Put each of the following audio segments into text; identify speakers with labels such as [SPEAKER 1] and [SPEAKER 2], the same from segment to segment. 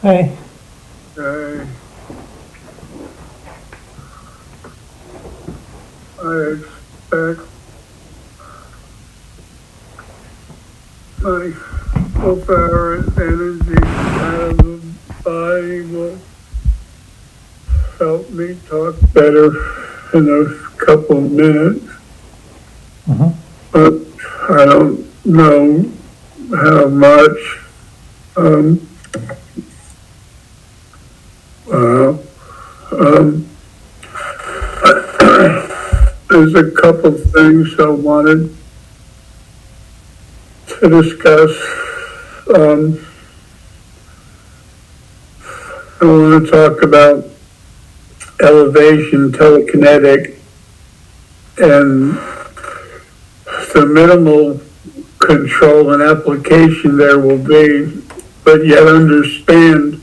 [SPEAKER 1] Hey.
[SPEAKER 2] I expect my apparent energy out of the body will help me talk better in a couple of minutes. But I don't know how much. There's a couple of things I wanted to discuss. I want to talk about elevation, telekinetic, and the minimal control and application there will be, but yet understand,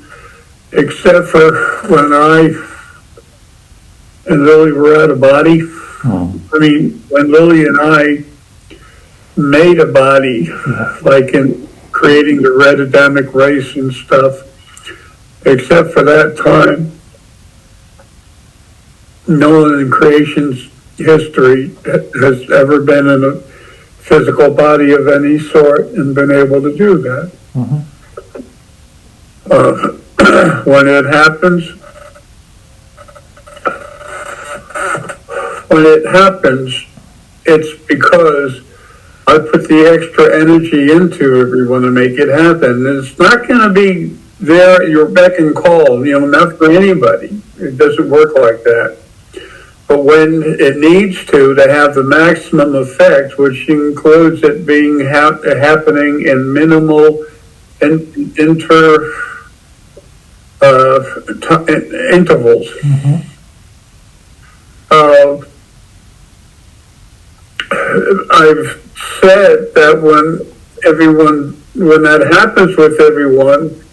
[SPEAKER 2] except for when I and Lily were out of body. I mean, when Lily and I made a body, like in creating the red Adamic race and stuff, except for that time, no one in creation's history has ever been in a physical body of any sort and been able to do that. When it happens, it's because I put the extra energy into everyone to make it happen. It's not going to be there at your beck and call, not for anybody. It doesn't work like that. But when it needs to have the maximum effect, which includes it being happening in minimal intervals. I've said that when that happens with everyone,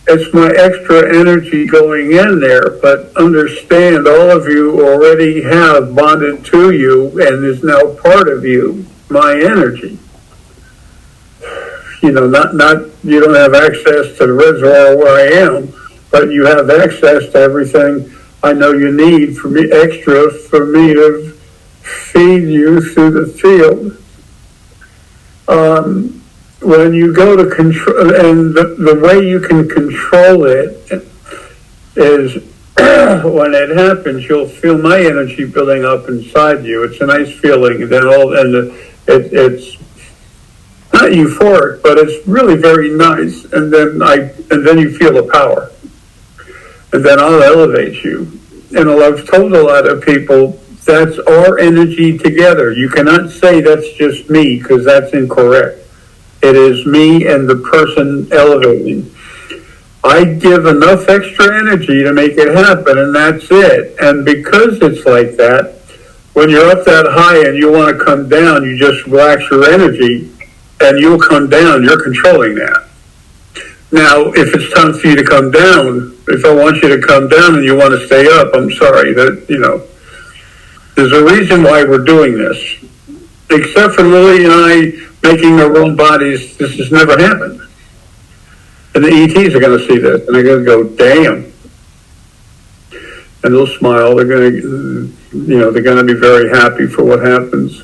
[SPEAKER 2] it's my extra energy going in there, but understand all of you already have bonded to you and is now part of you, my energy. Not you don't have access to the reservoir where I am, but you have access to everything I know you need for me to feed you through the field. When you go to control, and the way you can control it is when it happens, you'll feel my energy building up inside you. It's a nice feeling, it's not euphoric, but it's really very nice. And then you feel the power, and then I'll elevate you. And I've told a lot of people that's our energy together. You cannot say that's just me, because that's incorrect. It is me and the person elevating. I give enough extra energy to make it happen, and that's it. And because it's like that, when you're up that high and you want to come down, you just relax your energy and you'll come down. You're controlling that. Now, if it's time for you to come down, if I want you to come down and you want to stay up, I'm sorry. There's a reason why we're doing this. Except for Lily and I making our own bodies, this has never happened. And the ETs are going to see this, and they're going to go, damn. And they'll smile. They're going to be very happy for what happens.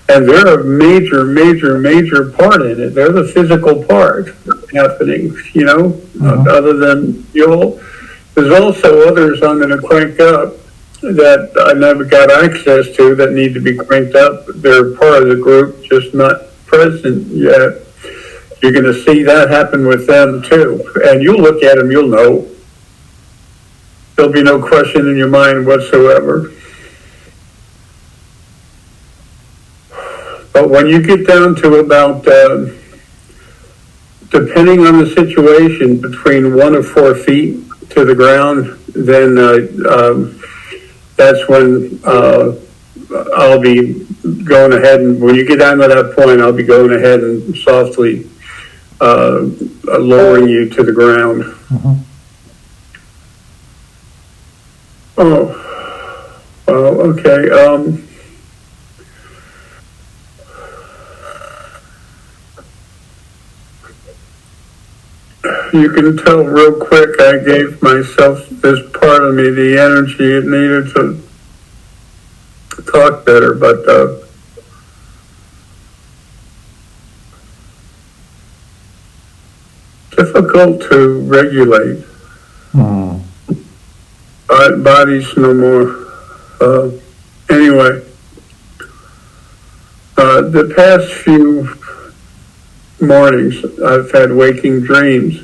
[SPEAKER 2] And they're a major, major, major part in it. They're the physical part happening, other than Yall. There's also others I'm going to crank up that I never got access to that need to be cranked up. They're part of the group, just not present yet. You're going to see that happen with them too. And you'll look at them, you'll know. There'll be no question in your mind whatsoever. But when you get down to about, depending on the situation, between 1 or 4 feet to the ground, then that's when I'll be going ahead, and when you get down to that point, I'll be going ahead and softly lowering you to the ground. Oh, okay. you can tell real quick I gave myself, this part of me, the energy it needed to talk better, but difficult to regulate. Body's no more. Anyway, the past few mornings I've had waking dreams,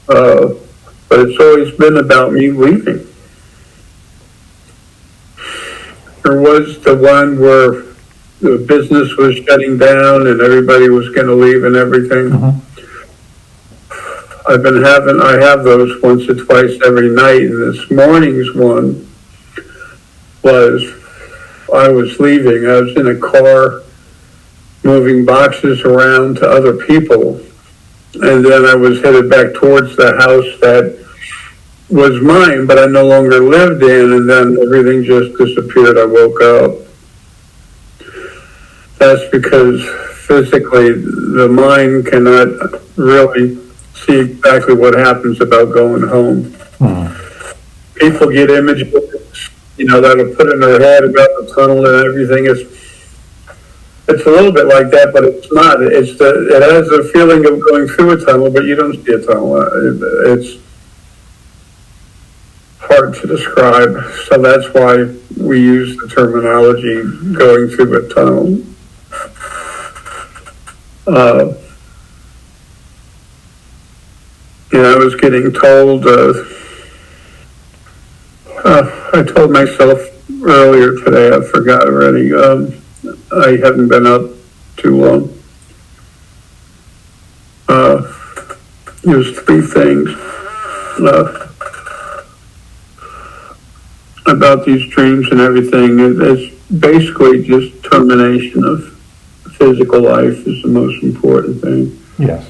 [SPEAKER 2] but it's always been about me leaving. There was the one where the business was shutting down and everybody was going to leave and everything. I have those once or twice every night, and this morning's one was, I was leaving. I was in a car moving boxes around to other people, and then I was headed back towards the house that was mine, but I no longer lived in, and then everything just disappeared. I woke up. That's because physically the mind cannot really see exactly what happens about going home. People get images, that are put in their head about the tunnel and everything. It's a little bit like that, but it's not. It has a feeling of going through a tunnel, but you don't see a tunnel. It's hard to describe, so that's why we use the terminology going through a tunnel. I was getting told, I told myself earlier today, I forgot already, I haven't been up too long. There's three things about these dreams and everything. It's basically just termination of physical life is the most important thing.
[SPEAKER 1] Yes.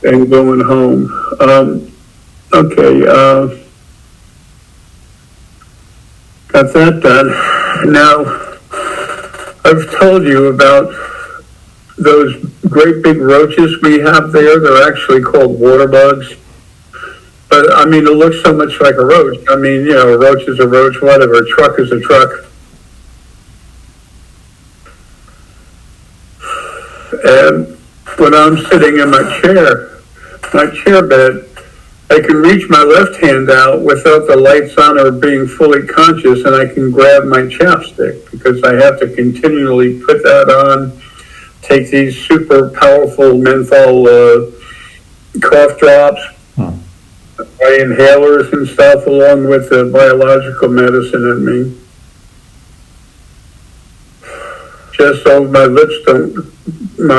[SPEAKER 2] And going home. Okay, got that done. Now, I've told you about those great big roaches we have there. They're actually called water bugs. But, it looks so much like a roach. A roach is a roach, whatever. A truck is a truck. And when I'm sitting in my chair bed, I can reach my left hand out without the lights on or being fully conscious, and I can grab my chapstick because I have to continually put that on, take these super powerful menthol cough drops, my inhalers and stuff, along with the biological medicine in me. Just so my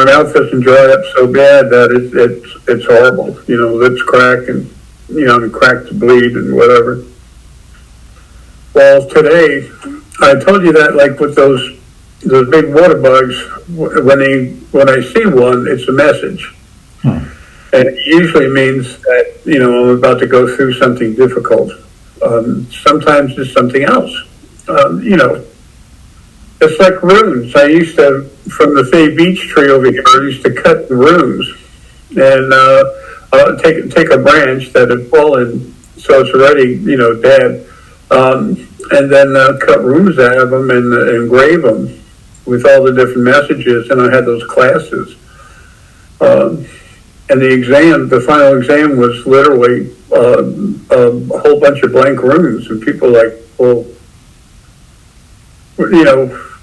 [SPEAKER 2] mouth doesn't dry up so bad that it's horrible. Lips crack and, and crack to bleed and whatever. Well, today, I told you that like with those big water bugs, when I see one, it's a message. And it usually means that, I'm about to go through something difficult. Sometimes it's something else. It's like runes. I used to, from the Fay Beach tree over here, I used to cut the runes and take a branch that had fallen, so it's already, dead, and then cut runes out of them and engrave them with all the different messages. And I had those classes. And the final exam was literally a whole bunch of blank runes, and people were like, well,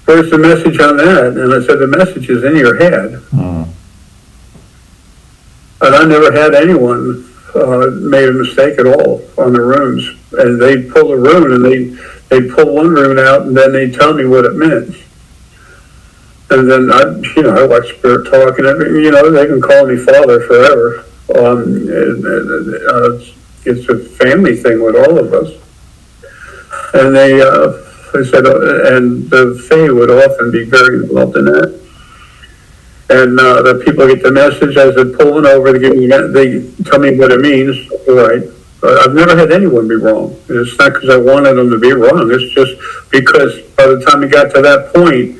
[SPEAKER 2] where's the message on that? And I said, the message is in your head. And I never had anyone made a mistake at all on the runes. And they'd pull a rune, and they'd pull one rune out, and then they'd tell me what it meant. And then I watch Spirit Talk and everything. They can call me Father forever. It's a family thing with all of us. And they said, and the Fae would often be very involved in that. And the people get the message as they're pulling over. They tell me what it means. All right. I've never had anyone be wrong. And it's not because I wanted them to be wrong. It's just because by the time we got to that point,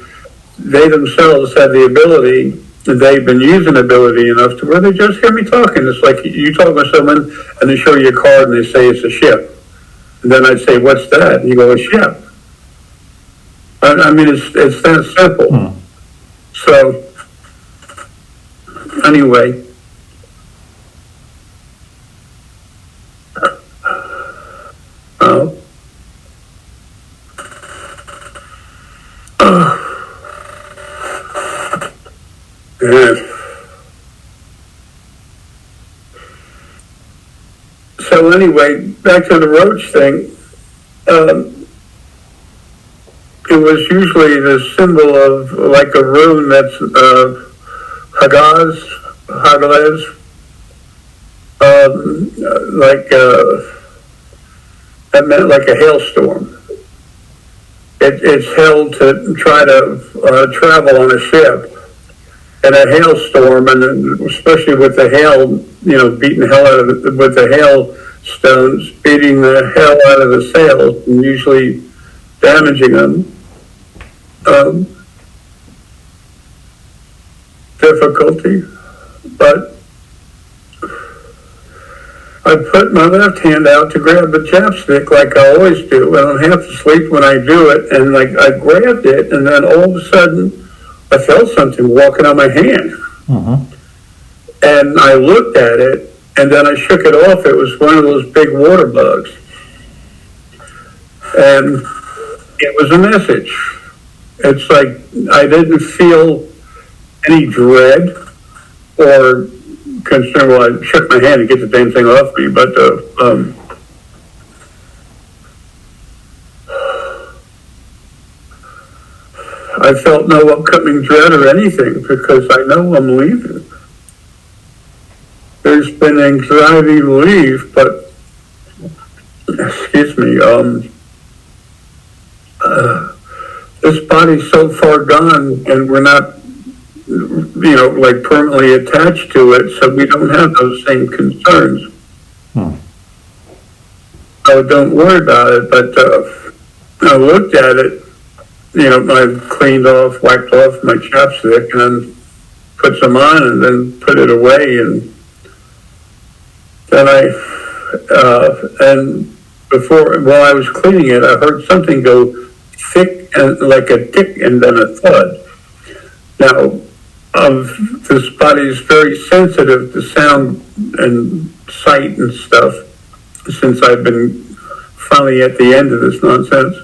[SPEAKER 2] they themselves had the ability they've been using ability enough to where they just hear me talking. It's like you talk with someone and they show you a card and they say it's a ship. And then I'd say, what's that? And you go, a ship. I mean, it's that simple. So, anyway. So anyway, back to the roach thing. It was usually the symbol of like a rune that's Hagaz, that meant like a hailstorm. It's held to try to travel on a ship in a hailstorm, and especially with the hail, beating the hell out of it, with the hailstones, beating the hell out of the sails, and usually damaging them. Difficulty, but I put my left hand out to grab the chapstick like I always do. I don't have to sleep when I do it, and like I grabbed it, and then all of a sudden I felt something walking on my hand. And I looked at it, and then I shook it off. It was one of those big water bugs, and it was a message. It's like I didn't feel any dread or concern. Well, I shook my hand to get the damn thing off me, but I felt no upcoming dread or anything because I know I'm leaving. There's been anxiety to leave, but excuse me, this body's so far gone, and we're not, like permanently attached to it, so we don't have those same concerns. So don't worry about it. But I looked at it, I cleaned off, wiped off my chapstick, and then put some on, and then put it away, and then while I was cleaning it, I heard something go thick and like a tick and then a thud. Now, this body is very sensitive to sound and sight and stuff since I've been finally at the end of this nonsense.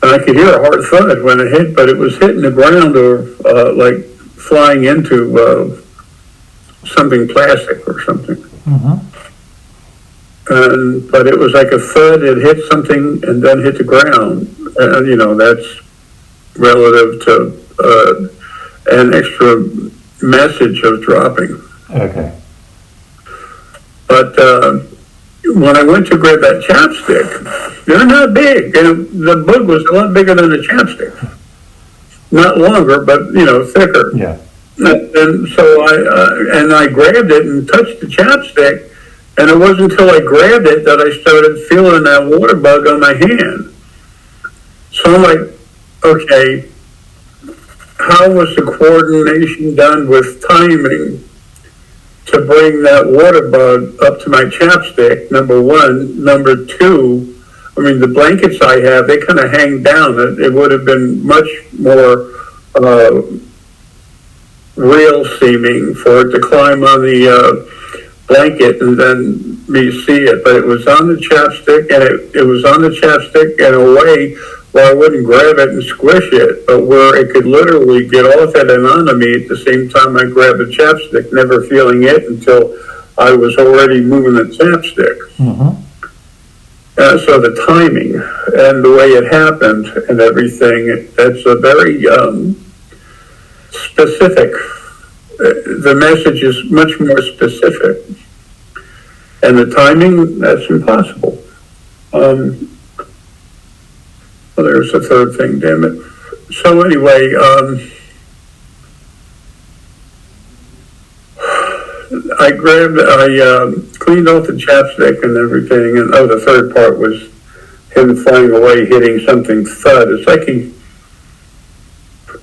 [SPEAKER 2] And I could hear a hard thud when it hit, but it was hitting the ground or like flying into something plastic or something. But it was like a thud. It hit something and then hit the ground. And, that's relative to an extra message of dropping.
[SPEAKER 1] Okay.
[SPEAKER 2] But when I went to grab that chapstick, they're not big. The bug was a lot bigger than the chapstick. Not longer, but, thicker.
[SPEAKER 1] Yeah.
[SPEAKER 2] And so I grabbed it and touched the chapstick. And it wasn't until I grabbed it that I started feeling that water bug on my hand. So I'm like, okay, how was the coordination done with timing to bring that water bug up to my chapstick, number one? Number two, the blankets I have, they kind of hang down. It would have been much more real seeming for it to climb on the blanket and then me see it, but it was on the chapstick, and it was on the chapstick in a way where I wouldn't grab it and squish it, but where it could literally get off it and onto me at the same time I grabbed the chapstick, never feeling it until I was already moving the chapstick. So the timing and the way it happened and everything, that's a very specific. The message is much more specific. And the timing, that's impossible. Well, there's the third thing, damn it. So anyway, I cleaned off the chapstick and everything, and the third part was him flying away, hitting something thud. It's like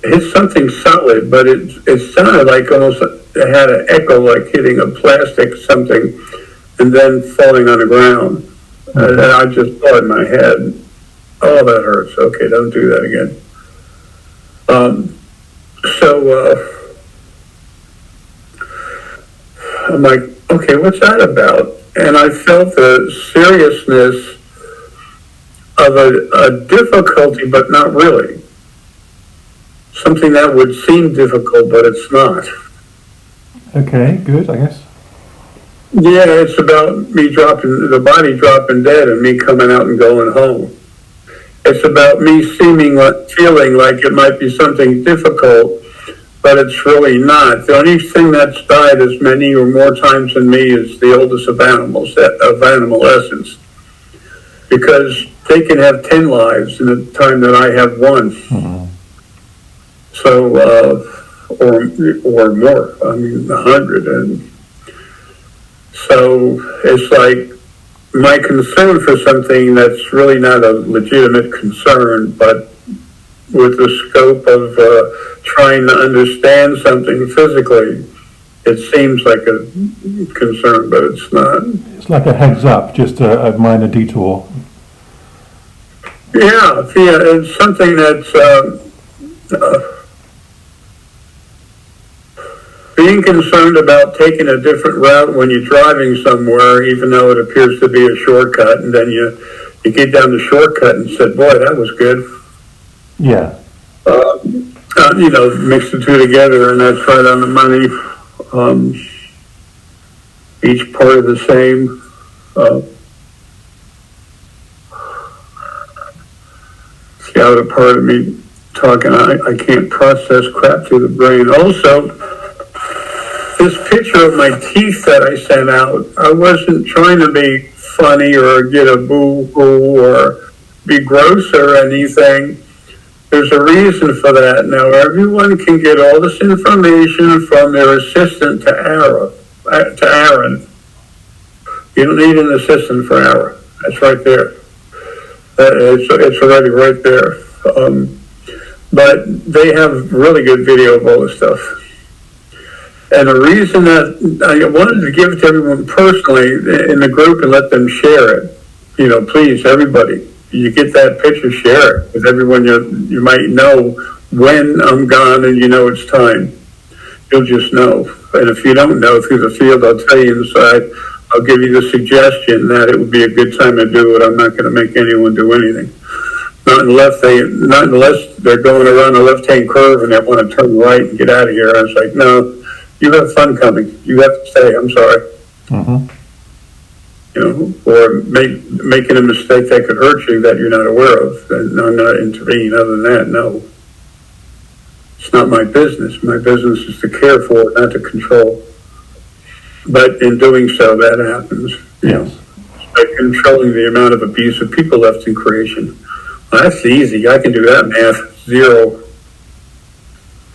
[SPEAKER 2] hit something solid, but it sounded like almost it had an echo, like hitting a plastic something, and then falling on the ground. And I just thought in my head, "Oh, that hurts. Okay, don't do that again." So I'm like, "Okay, what's that about?" And I felt the seriousness of a difficulty, but not really. Something that would seem difficult, but it's not.
[SPEAKER 1] Okay, good, I guess.
[SPEAKER 2] Yeah, it's about me dropping, the body dropping dead and me coming out and going home. It's about me feeling like it might be something difficult, but it's really not. The only thing that's died as many or more times than me is the oldest of animals, of animal essence. Because they can have 10 lives in the time that I have one.
[SPEAKER 1] Mm-hmm.
[SPEAKER 2] So, or more, 100. And so it's like my concern for something that's really not a legitimate concern, but with the scope of trying to understand something physically, it seems like a concern, but it's not.
[SPEAKER 1] It's like a heads up, just a minor detour.
[SPEAKER 2] Yeah, it's something that's being concerned about taking a different route when you're driving somewhere, even though it appears to be a shortcut, and then you get down the shortcut and said, "Boy, that was good."
[SPEAKER 1] Yeah.
[SPEAKER 2] Mix the two together, and that's right on the money. Each part of the same. The other part of me talking, I can't process crap through the brain. Also, this picture of my teeth that I sent out, I wasn't trying to be funny or get a boo-hoo or be gross or anything. There's a reason for that. Now, everyone can get all this information from their assistant to Aaron. You don't need an assistant for Aaron. That's right there. It's already right there. But they have really good video of all this stuff. And the reason that I wanted to give it to everyone personally in the group and let them share it, please, everybody, you get that picture, share it with everyone you might know when I'm gone and it's time. You'll just know. And if you don't know through the field, I'll tell you inside, I'll give you the suggestion that it would be a good time to do it. I'm not going to make anyone do anything. Not unless they're going around a left-hand curve and they want to turn right and get out of here. I was like, no, you have fun coming. You have to stay. I'm sorry.
[SPEAKER 1] Mm-hmm.
[SPEAKER 2] Or making a mistake that could hurt you that you're not aware of. And I'm not intervening. Other than that, no. It's not my business. My business is to care for it, not to control. But in doing so, that happens.
[SPEAKER 1] Yes.
[SPEAKER 2] By controlling the amount of abuse of people left in creation. Well, that's easy. I can do that math. 0.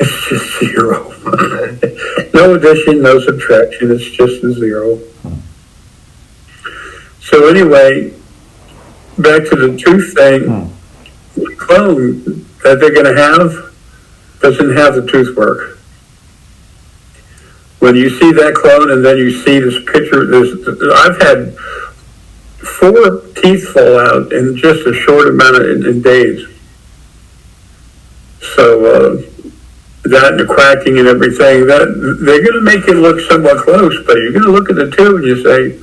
[SPEAKER 2] It's just 0. No addition, no subtraction. It's just a 0. So anyway, back to the tooth thing. The clone that they're going to have doesn't have the tooth work. When you see that clone and then you see this picture, I've had 4 teeth fall out in just a short amount of in days. So that and the cracking and everything, that they're going to make it look somewhat close, but you're going to look at the two and you say,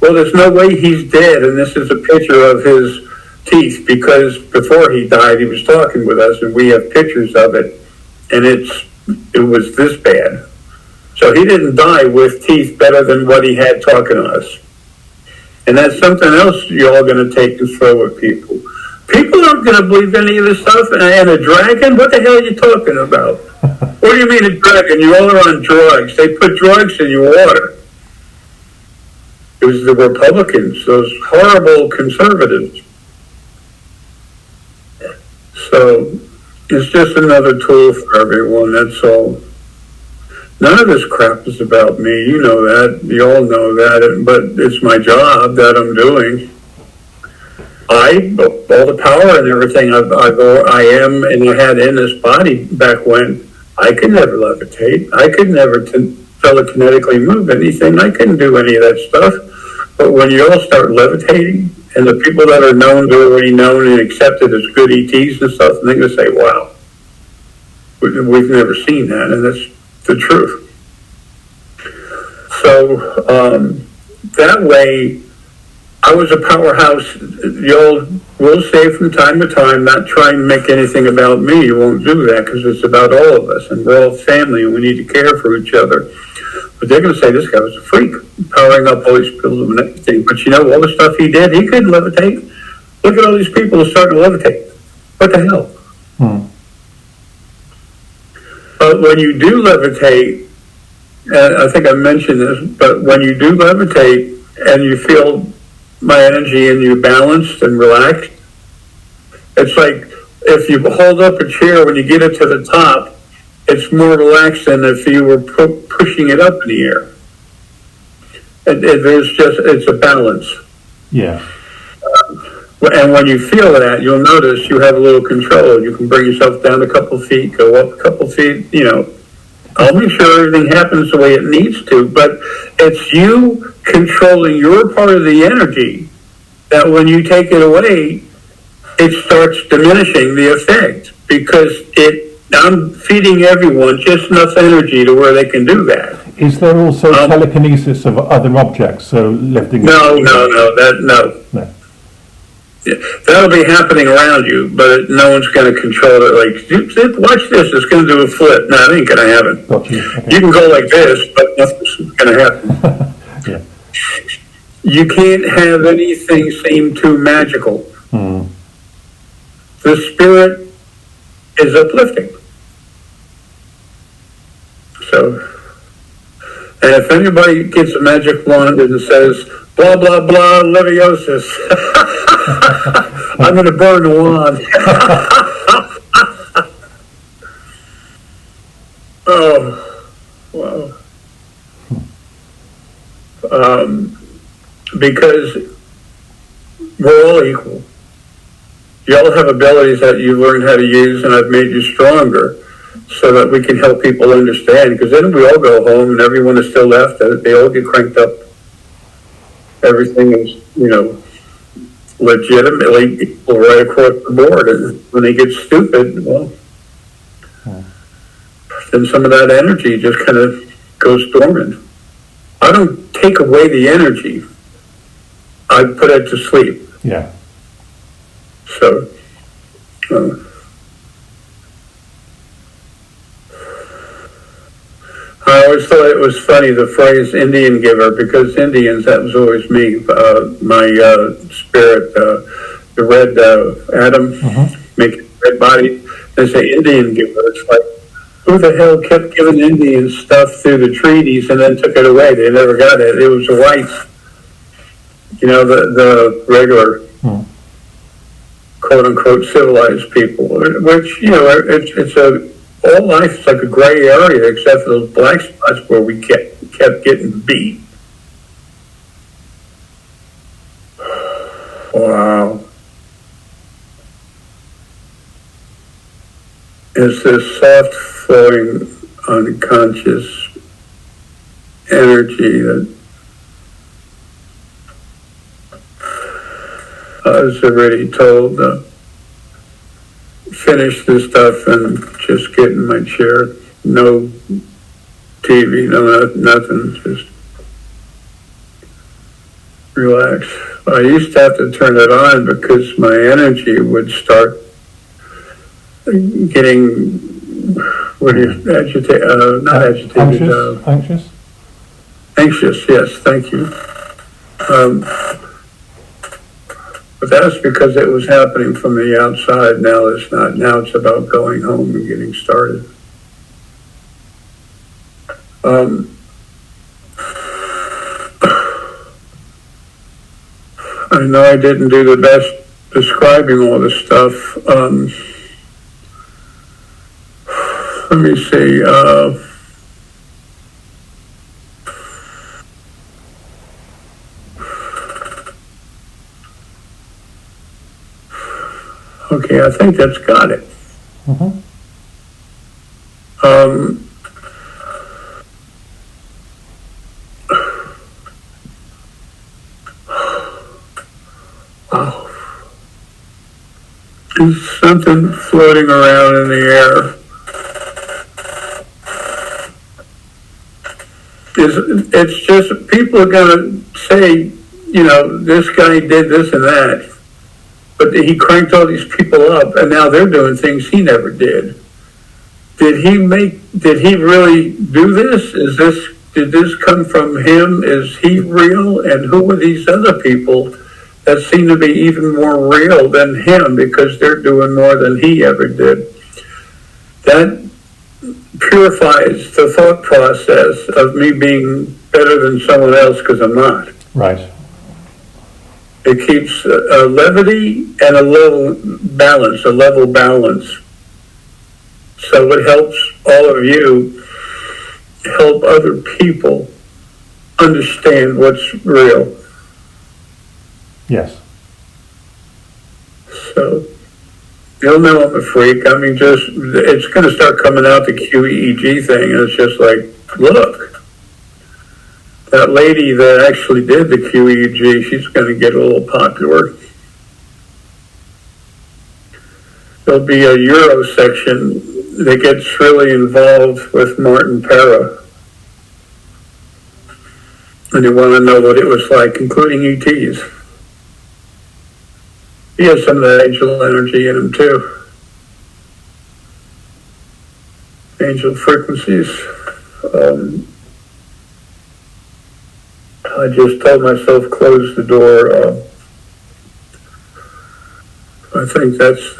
[SPEAKER 2] well, there's no way he's dead, and this is a picture of his teeth, because before he died, he was talking with us, and we have pictures of it, and it was this bad. So he didn't die with teeth better than what he had talking to us. And that's something else you're all going to take and throw at people. People aren't going to believe any of this stuff. And a dragon? What the hell are you talking about? What do you mean a dragon? You all are on drugs. They put drugs in your water. It was the Republicans, those horrible conservatives. So it's just another tool for everyone, that's all. None of this crap is about me. You know that. You all know that. But it's my job that I'm doing. all the power and everything I am and I had in this body back when, I could never levitate. I could never telekinetically move anything. I couldn't do any of that stuff. But when you all start levitating, and the people that are known, they're already known and accepted as good ETs and stuff, and they're going to say, wow, we've never seen that, and that's the truth. So that way, I was a powerhouse. Y'all will say from time to time, not trying to make anything about me. You won't do that because it's about all of us, and we're all family, and we need to care for each other. But they're going to say this guy was a freak, powering up all these pills and everything. But you know, all the stuff he did, he couldn't levitate. Look at all these people who are starting to levitate. What the hell? But when you do levitate, and I think I mentioned this, but when you do levitate and you feel my energy and you're balanced and relaxed, it's like if you hold up a chair, when you get it to the top, it's more relaxed than if you were pushing it up in the air. It's a balance.
[SPEAKER 1] Yeah.
[SPEAKER 2] And when you feel that, you'll notice you have a little control. You can bring yourself down a couple feet, go up a couple feet, I'll make sure everything happens the way it needs to, but it's you controlling your part of the energy that when you take it away, it starts diminishing the effect because I'm feeding everyone just enough energy to where they can do that.
[SPEAKER 1] Is there also telekinesis of other objects? So lifting?
[SPEAKER 2] No.
[SPEAKER 1] No.
[SPEAKER 2] Yeah, that'll be happening around you, but no one's going to control it. Like, watch this, it's going to do a flip. No, it ain't going to happen.
[SPEAKER 1] Got you. Okay.
[SPEAKER 2] You can go like this, but nothing's going to happen.
[SPEAKER 1] Yeah.
[SPEAKER 2] You can't have anything seem too magical. The spirit is uplifting. So, and if anybody gets a magic wand and says, blah, blah, blah, Leviosis, I'm going to burn the wand. Oh, wow. Because we're all equal. You all have abilities that you've learned how to use, and I've made you stronger so that we can help people understand. Because then we all go home, and everyone is still left. They all get cranked up. Everything is, legitimately equal right across the board. And when they get stupid, well, then some of that energy just kind of goes dormant. I don't take away the energy. I put it to sleep.
[SPEAKER 1] Yeah.
[SPEAKER 2] So, I always thought it was funny, the phrase Indian giver, because Indians, that was always me. My spirit, the red atom, making red body, they say Indian giver. It's like, who the hell kept giving Indians stuff through the treaties and then took it away? They never got it. It was the whites, the regular quote-unquote civilized people, which, it's all life is like a gray area except for those black spots where we kept getting beat. Wow. It's this soft flowing unconscious energy that I was already told finish this stuff and just get in my chair. No TV, no nothing, just relax. I used to have to turn it on because my energy would start getting, not agitated.
[SPEAKER 1] Anxious?
[SPEAKER 2] Anxious, yes, thank you. But that's because it was happening from the outside. Now it's not. Now it's about going home and getting started. I know I didn't do the best describing all this stuff. Let me see. Yeah, I think that's got it.
[SPEAKER 1] Mm-hmm.
[SPEAKER 2] Wow. There's something floating around in the air. It's just, people are going to say, this guy did this and that, but he cranked all these people up, and now they're doing things he never did. Did he really do this? Did this come from him? Is he real? And who are these other people that seem to be even more real than him because they're doing more than he ever did? That purifies the thought process of me being better than someone else because I'm not.
[SPEAKER 1] Right.
[SPEAKER 2] It keeps a levity and a level balance. So it helps all of you help other people understand what's real.
[SPEAKER 1] Yes.
[SPEAKER 2] So you'll know I'm a freak. I mean, it's going to start coming out the QEEG thing, and it's just like, look, that lady that actually did the QEEG, she's going to get a little popular. There'll be a Euro section that gets really involved with Martin Parra. And you want to know what it was like, including ETs. He has some of that angel energy in him too. Angel frequencies. I just told myself close the door. I think that's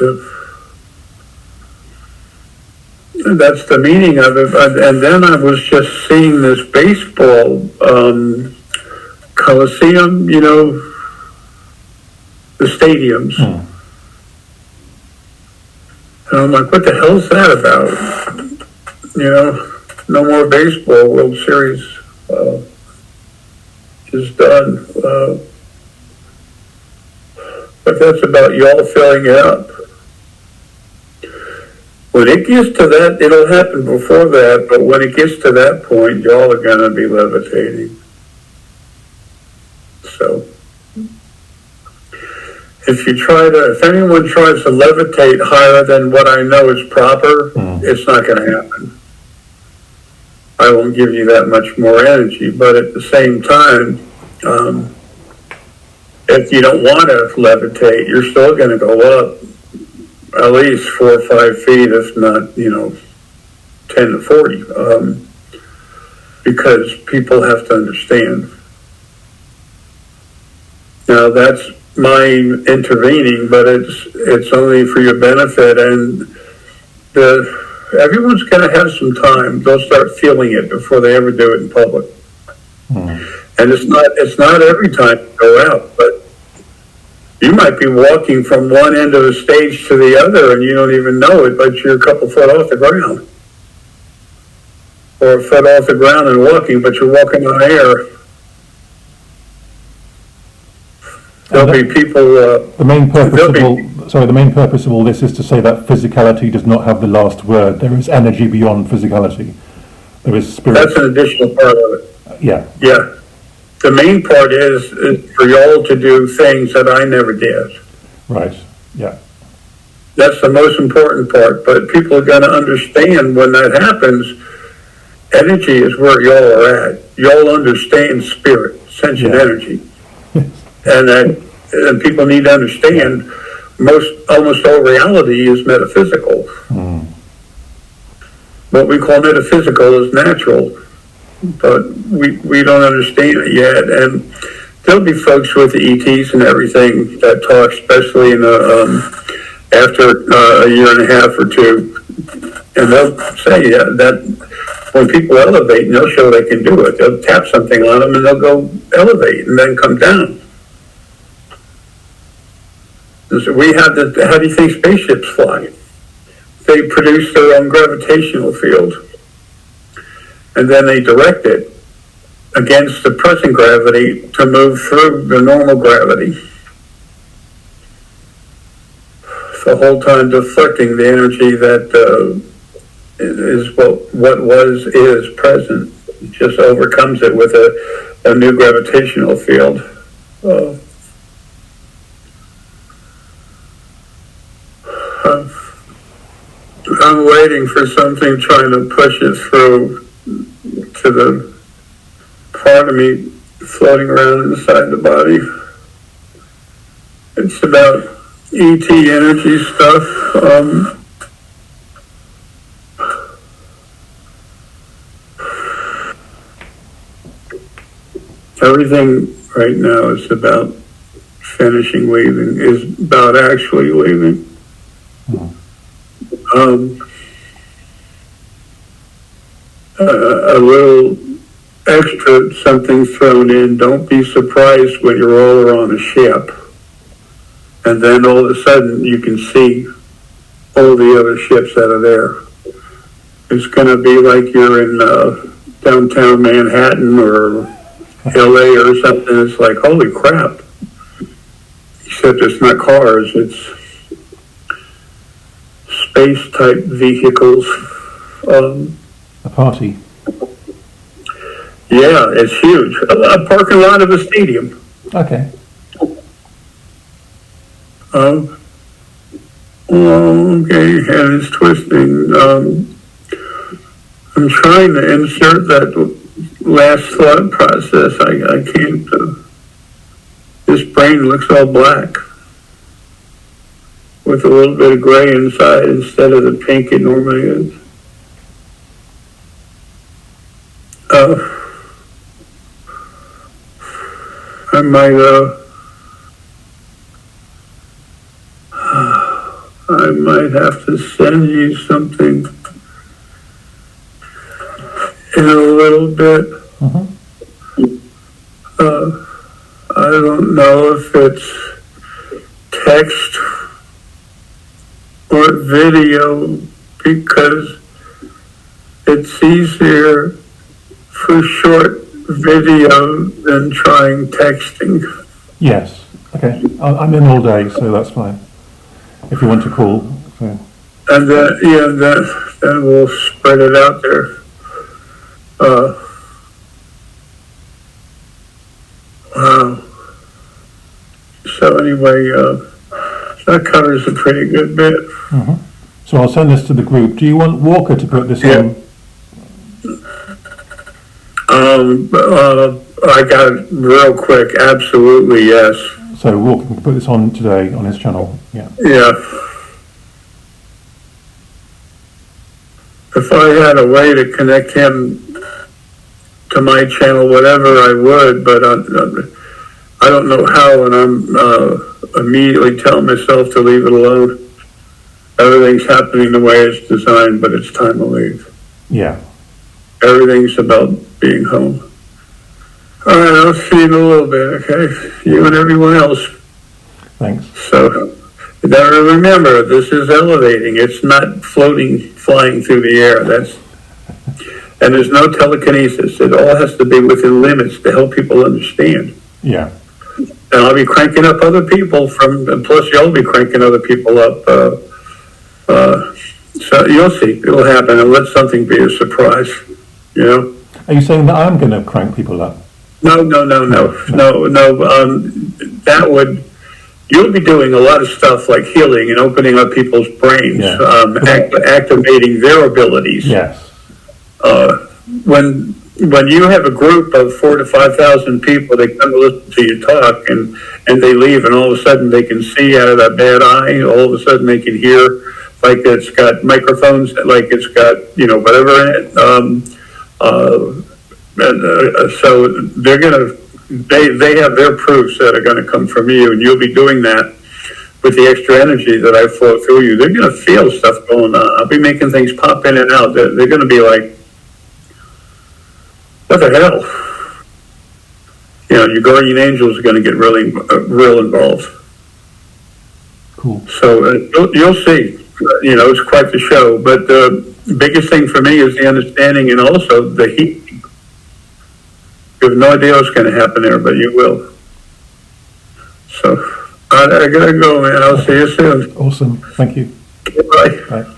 [SPEAKER 2] the meaning of it. And then I was just seeing this baseball Coliseum, the stadiums. And I'm like, what the hell's that about? No more baseball. World Series is done. But that's about Yall filling it up. When it gets to that, it'll happen before that, but when it gets to that point, y'all are going to be levitating. So, if anyone tries to levitate higher than what I know is proper, it's not going to happen. I won't give you that much more energy, but at the same time, if you don't want to levitate, you're still going to go up at least 4 or 5 feet, if not, 10 to 40, because people have to understand. Now that's my intervening, but it's only for your benefit, and everyone's going to have some time. They'll start feeling it before they ever do it in public. And it's not every time you go out, but you might be walking from one end of the stage to the other and you don't even know it, but you're a couple foot off the ground. Or a foot off the ground and walking, but you're walking on air. There'll be people...
[SPEAKER 1] the main purpose of all this is to say that physicality does not have the last word. There is energy beyond physicality. There is spirit.
[SPEAKER 2] That's an additional part of it.
[SPEAKER 1] Yeah.
[SPEAKER 2] Yeah. The main part is for y'all to do things that I never did.
[SPEAKER 1] Right, yeah.
[SPEAKER 2] That's the most important part, but people are going to understand when that happens, energy is where y'all are at. Y'all understand spirit, sentient energy. And people need to understand almost all reality is metaphysical. What we call metaphysical is natural, but we don't understand it yet. And there'll be folks with the ETs and everything that talk, especially in after a year and a half or two, and they'll say that when people elevate, and they'll show they can do it. They'll tap something on them and they'll go elevate and then come down. So we have how do you think spaceships fly? They produce their own gravitational field, and then they direct it against the present gravity to move through the normal gravity. the whole time deflecting the energy that is what is present. It just overcomes it with a new gravitational field. I'm waiting for something trying to push it through to the part of me floating around inside the body. It's about ET energy stuff. Everything right now is about finishing leaving, is about actually leaving. A little extra something thrown in. Don't be surprised when you're all on a ship and then all of a sudden you can see all the other ships that are there. It's going to be like you're in downtown Manhattan or LA or something. It's like, holy crap. Except it's not cars, it's space type vehicles.
[SPEAKER 1] A party.
[SPEAKER 2] Yeah, it's huge. A parking lot of a stadium.
[SPEAKER 1] Okay.
[SPEAKER 2] Okay, and it's twisting. I'm trying to insert that last thought process. I can't. This brain looks all black with a little bit of gray inside instead of the pink it normally is. I might have to send you something in a little bit. I don't know if it's text or video because it's easier for short video than trying texting.
[SPEAKER 1] Yes. Okay. I'm in all day, so that's fine. If you want to call. So.
[SPEAKER 2] And then we'll spread it out there. Wow. So anyway, that covers a pretty good bit.
[SPEAKER 1] So I'll send this to the group. Do you want Walker to put this on?
[SPEAKER 2] I got it real quick. Absolutely, yes.
[SPEAKER 1] So Walker can put this on today on his channel. Yeah.
[SPEAKER 2] Yeah. If I had a way to connect him to my channel, whatever, I would, but I don't know how, and I'm immediately telling myself to leave it alone. Everything's happening the way it's designed, but it's time to leave.
[SPEAKER 1] Yeah.
[SPEAKER 2] Everything's about being home. All right, I'll see you in a little bit, okay? You and everyone else.
[SPEAKER 1] Thanks.
[SPEAKER 2] So, now remember, this is elevating. It's not floating, flying through the air. And there's no telekinesis. It all has to be within limits to help people understand.
[SPEAKER 1] Yeah.
[SPEAKER 2] And I'll be cranking up other people plus you'll be cranking other people up. So you'll see. It'll happen, and let something be a surprise, you know?
[SPEAKER 1] Are you saying that I'm going to crank people up?
[SPEAKER 2] No. That would, you'll be doing a lot of stuff like healing and opening up people's brains, activating their abilities.
[SPEAKER 1] Yes.
[SPEAKER 2] When you have a group of 4,000 to 5,000 people, they come to listen to you talk, and they leave, and all of a sudden they can see out of that bad eye. All of a sudden they can hear, like it's got microphones, like it's got whatever in it. So they're gonna, they have their proofs that are gonna come from you, and you'll be doing that with the extra energy that I flow through you. They're gonna feel stuff going on. I'll be making things pop in and out. They're gonna be like, what the hell? Your guardian angels are gonna get really real involved.
[SPEAKER 1] Cool.
[SPEAKER 2] So you'll see. It's quite the show. But the biggest thing for me is the understanding and also the heat. You have no idea what's going to happen there, but you will. So I gotta go, man. I'll see you soon.
[SPEAKER 1] Awesome. Thank you.
[SPEAKER 2] Bye.
[SPEAKER 1] Bye.